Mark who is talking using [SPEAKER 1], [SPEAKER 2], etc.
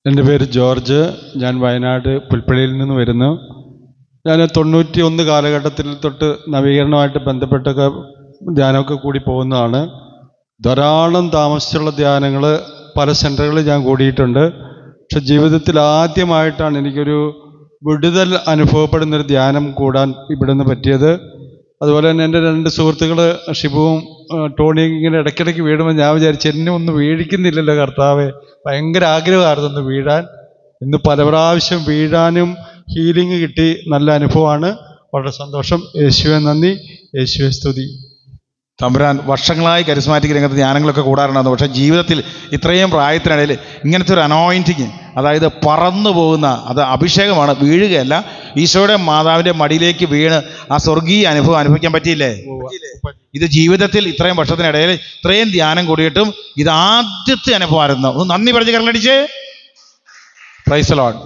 [SPEAKER 1] എൻ്റെ പേര് ജോർജ്. ഞാൻ വയനാട് പുൽപ്പള്ളിയിൽ നിന്ന് വരുന്നു. ഞാൻ 91 കാലഘട്ടത്തിൽ തൊട്ട് നവീകരണമായിട്ട് ബന്ധപ്പെട്ടൊക്കെ ധ്യാനമൊക്കെ കൂടി പോകുന്നതാണ്. ധാരാളം താമസിച്ചുള്ള ധ്യാനങ്ങൾ പല സെൻറ്ററുകളിൽ ഞാൻ കൂടിയിട്ടുണ്ട്. പക്ഷെ ജീവിതത്തിൽ ആദ്യമായിട്ടാണ് എനിക്കൊരു വിടുതൽ അനുഭവപ്പെടുന്നൊരു ധ്യാനം കൂടാൻ ഇവിടെ നിന്ന് പറ്റിയത്. അതുപോലെ തന്നെ എൻ്റെ 2 സുഹൃത്തുക്കൾ ഷിബുവും ടോണിയും ഇങ്ങനെ ഇടയ്ക്കിടയ്ക്ക് വീഴുമ്പോൾ ഞാൻ വിചാരിച്ചു എന്നെ ഒന്ന് വീഴിക്കുന്നില്ലല്ലോ കർത്താവേ. ഭയങ്കര ആഗ്രഹമായിരുന്നു ഒന്ന് വീഴാൻ. ഇന്ന് പല പ്രാവശ്യം വീഴാനും ഹീലിംഗ് കിട്ടി. നല്ല അനുഭവമാണ്. വളരെ സന്തോഷം. യേശുവെ നന്ദി, യേശുവെ സ്തുതി.
[SPEAKER 2] തമ്പുരാൻ വർഷങ്ങളായി കരിസ്മാറ്റിക് രംഗത്ത് ധ്യാനങ്ങളൊക്കെ കൂടാറുണ്ടായിരുന്നു. പക്ഷേ ജീവിതത്തിൽ ഇത്രയും പ്രായത്തിനിടയിൽ ഇങ്ങനത്തെ ഒരു അനോയിൻറ്റിങ്, അതായത് പറന്നു പോകുന്ന അത് അഭിഷേകമാണ്, വീഴുകയല്ല. ഈശോയുടെ മാതാവിൻ്റെ മടിയിലേക്ക് വീണ് ആ സ്വർഗീയ അനുഭവം അനുഭവിക്കാൻ പറ്റിയില്ലേ? ഇത് ജീവിതത്തിൽ ഇത്രയും വർഷത്തിനിടയിൽ ഇത്രയും ധ്യാനം കൂടിയിട്ടും ഇത് ആദ്യത്തെ അനുഭവമായിരുന്നു. ഒന്ന് നന്ദി പറഞ്ഞ് കരളടിച്ചേ. Praise the Lord.